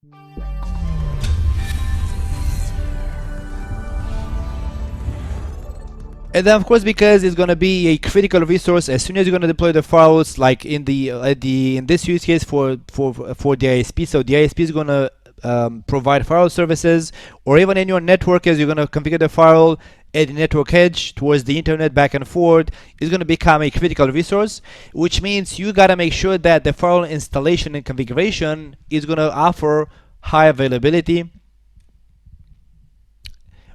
And then of course, because it's going to be a critical resource, as soon as you're going to deploy the firewalls, like in this use case for the ISP, so the ISP is going to provide firewall services, or even in your network, as you're going to configure the firewall at the network edge towards the internet back and forth, is going to become a critical resource, which means you got to make sure that the firewall installation and configuration is going to offer high availability.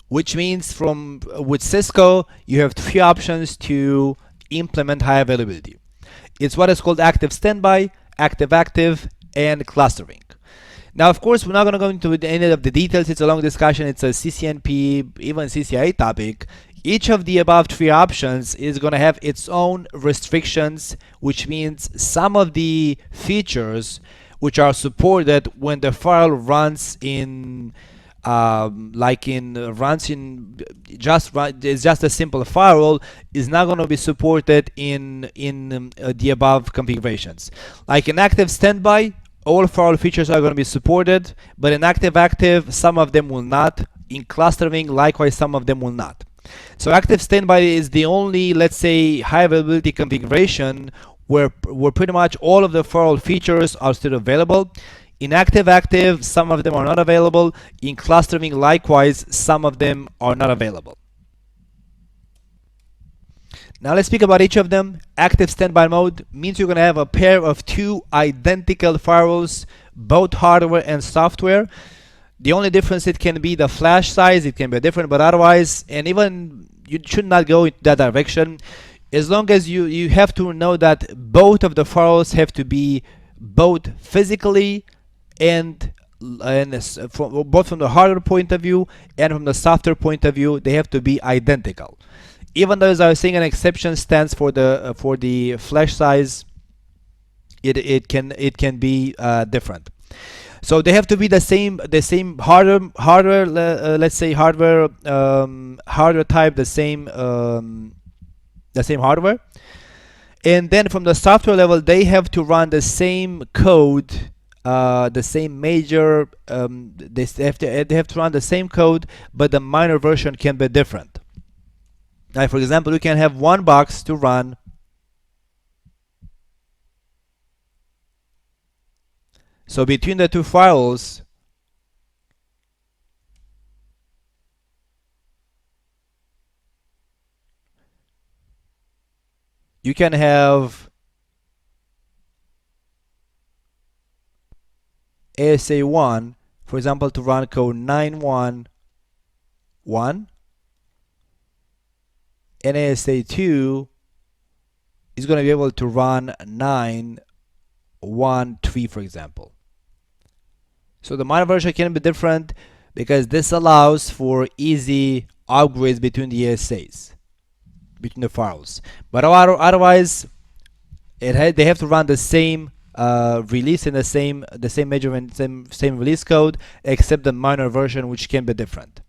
Which means with CISCO, you have three options to implement high availability. It's what is called active standby, active, and clustering. Now, of course, we're not going to go into any of the details. It's a long discussion. It's a CCNP, even CCIA topic. Each of the above three options is going to have its own restrictions, which means some of the features which are supported when the file runs in it's just a simple firewall, is not going to be supported in the above configurations. Like in active standby, all firewall features are going to be supported, but in active, some of them will not. In clustering, likewise, some of them will not. So active standby is the only, let's say, high availability configuration where pretty much all of the firewall features are still available. In active, some of them are not available. In clustering, likewise, some of them are not available. Now let's speak about each of them. Active standby mode means you're going to have a pair of two identical firewalls, both hardware and software. The only difference, it can be the flash size, it can be different, but otherwise, and even you should not go in that direction. As long as you have to know that both of the firewalls have to be both physically and both from the hardware point of view and from the software point of view, they have to be identical. Even though, as I was saying, an exception stands for the flash size, it can be different. So they have to be the same hardware. Let's say hardware type, the same hardware, and then from the software level, they have to run the same code. The same major, they have to run the same code, but the minor version can be different. Now, for example, you can have one box to run so between the two files, you can have ASA 1, for example, to run code 911, and ASA 2 is going to be able to run 913, for example. So the minor version can be different because this allows for easy upgrades between the ASAs, between the files. But otherwise, they have to run the same release in the same measurement, same release code, except the minor version, which can be different.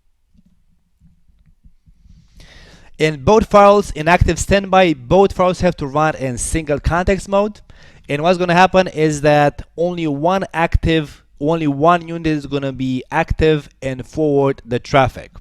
In both files, in active standby, both files have to run in single context mode. And what's going to happen is that only one unit is going to be active and forward the traffic.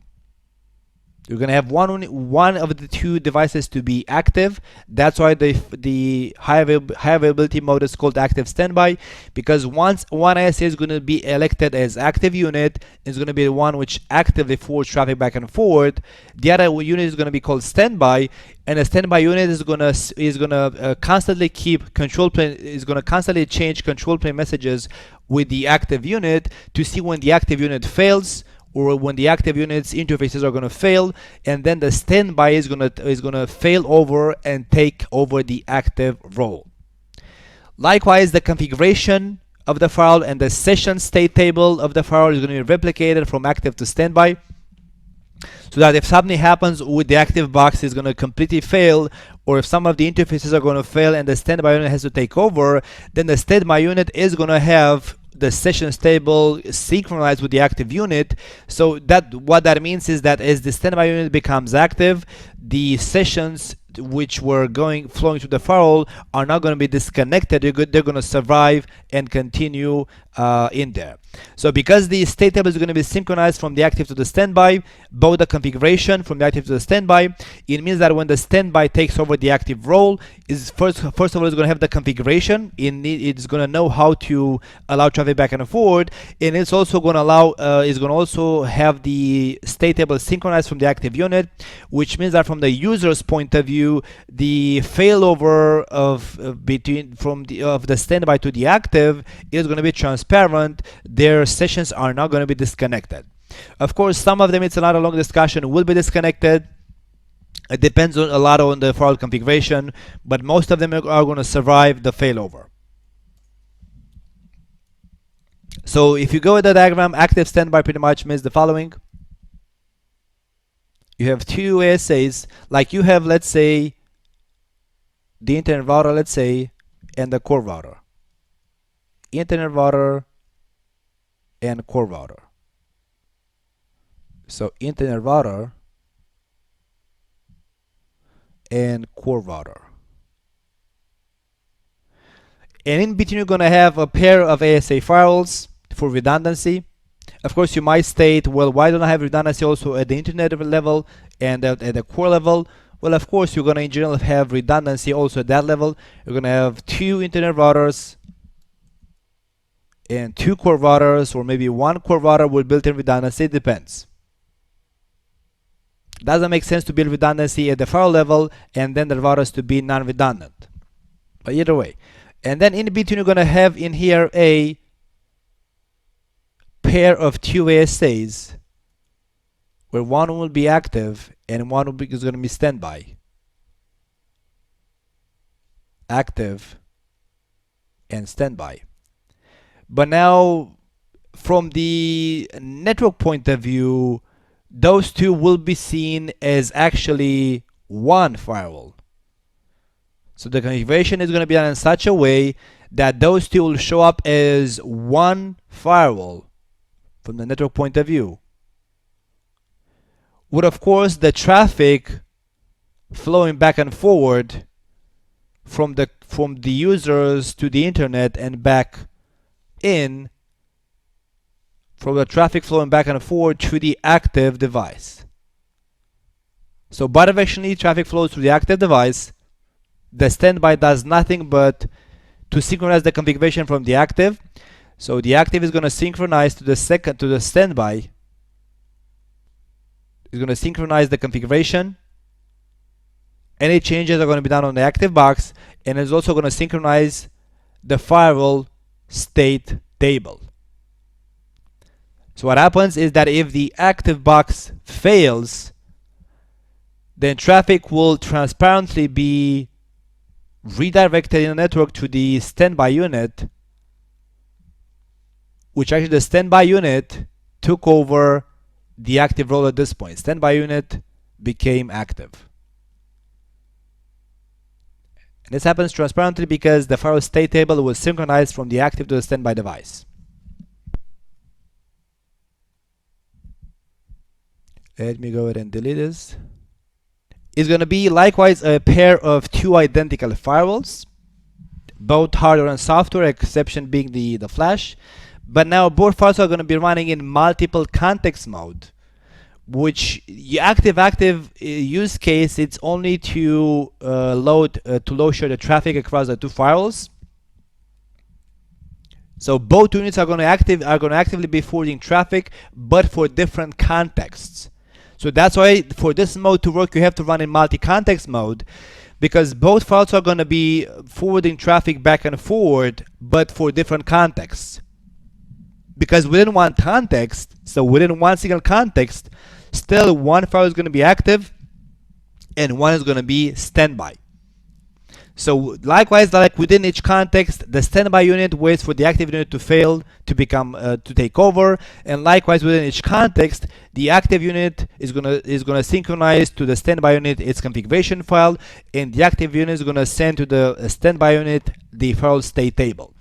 You're going to have one of the two devices to be active. That's why the high availability mode is called active standby, because once one ASA is going to be elected as active unit, is going to be the one which actively forwards traffic back and forth. The other unit is going to be called standby, and a standby unit is going to constantly keep control plane, is going to constantly change control plane messages with the active unit to see when the active unit fails, or when the active unit's interfaces are going to fail, and then the standby is going to fail over and take over the active role. Likewise, the configuration of the file and the session state table of the file is going to be replicated from active to standby, so that if something happens with the active box, is going to completely fail, or if some of the interfaces are going to fail and the standby unit has to take over, then the standby unit is going to have the sessions table synchronized with the active unit. So what that means is that as the standby unit becomes active, the sessions which were flowing through the firewall are not going to be disconnected. They're going to survive and continue in there. So because the state table is going to be synchronized from the active to the standby, both the configuration from the active to the standby, it means that when the standby takes over the active role, is first of all it's going to have the configuration. It's going to know how to allow traffic back and forward, and it's also going to allow it's going to also have the state table synchronized from the active unit, which means that from the user's point of view, the failover of the standby to the active is going to be transparent. Their sessions are not going to be disconnected. Of course, some of them, it's not a long discussion, will be disconnected. It depends on a lot on the firewall configuration, but most of them are going to survive the failover. So if you go with the diagram, active standby pretty much means the following. You have two ASAs, like you have, let's say, the internet router, let's say, and the core router. Internet router and core router. So internet router and core router. And in between, you're going to have a pair of ASA firewalls for redundancy. Of course, you might state, well, why don't I have redundancy also at the internet level and at the core level? Well, of course, you're going to in general have redundancy also at that level. You're going to have two internet routers and two core routers, or maybe one core router with built-in redundancy. It depends. Doesn't make sense to build redundancy at the firewall level and then the routers to be non-redundant. But either way. And then in between, you're going to have in here a pair of two ASAs where one will be active and one is going to be standby. Active and standby. But now, from the network point of view, those two will be seen as actually one firewall. So the configuration is going to be done in such a way that those two will show up as one firewall from the network point of view. With, of course, the traffic flowing back and forward from the users to the internet and back in, from the traffic flowing back and forward to the active device. So bidirectionally, traffic flows through the active device. The standby does nothing but to synchronize the configuration from the active. So the active is going to synchronize to the standby. It's going to synchronize the configuration. Any changes are going to be done on the active box, and it's also going to synchronize the firewall state table. So what happens is that if the active box fails, then traffic will transparently be redirected in the network to the standby unit, which actually the standby unit took over the active role at this point. Standby unit became active. And this happens transparently because the firewall state table was synchronized from the active to the standby device. Let me go ahead and delete this. It's going to be likewise a pair of two identical firewalls, both hardware and software, exception being the flash. But now both firewalls are going to be running in multiple context mode, which active use case, it's only to load share the traffic across the two firewalls. So both units are going to actively be forwarding traffic, but for different contexts. So that's why for this mode to work, you have to run in multi-context mode, because both firewalls are going to be forwarding traffic back and forward, but for different contexts. Because within one context, so within one single context, still one firewall is going to be active and one is going to be standby. So likewise, like within each context, the standby unit waits for the active unit to fail to take over, and likewise within each context, the active unit is gonna synchronize to the standby unit its configuration file, and the active unit is gonna send to the standby unit the firewall state table.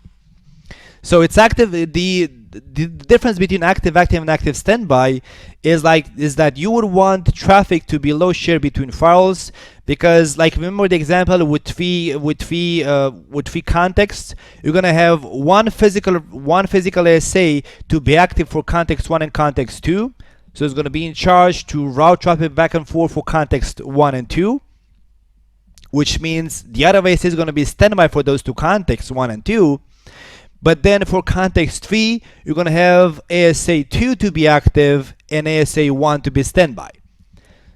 So it's active. The the difference between active and active standby is that you would want traffic to be low share between firewalls, because like remember the example with three contexts, you're gonna have one physical ASA to be active for context 1 and context 2. So it's going to be in charge to route traffic back and forth for context 1 and 2, which means the other ASA is going to be standby for those two contexts 1 and 2. But then for context 3, you're going to have ASA 2 to be active and ASA 1 to be standby.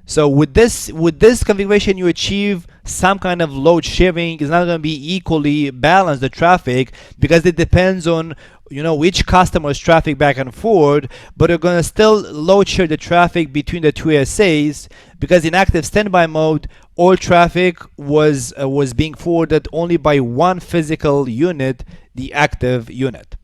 So with this configuration, you achieve some kind of load sharing. It's not going to be equally balanced, the traffic, because it depends on which customer's traffic back and forth, but you're going to still load share the traffic between the two ASAs, because in active standby mode, all traffic was being forwarded only by one physical unit, the active unit.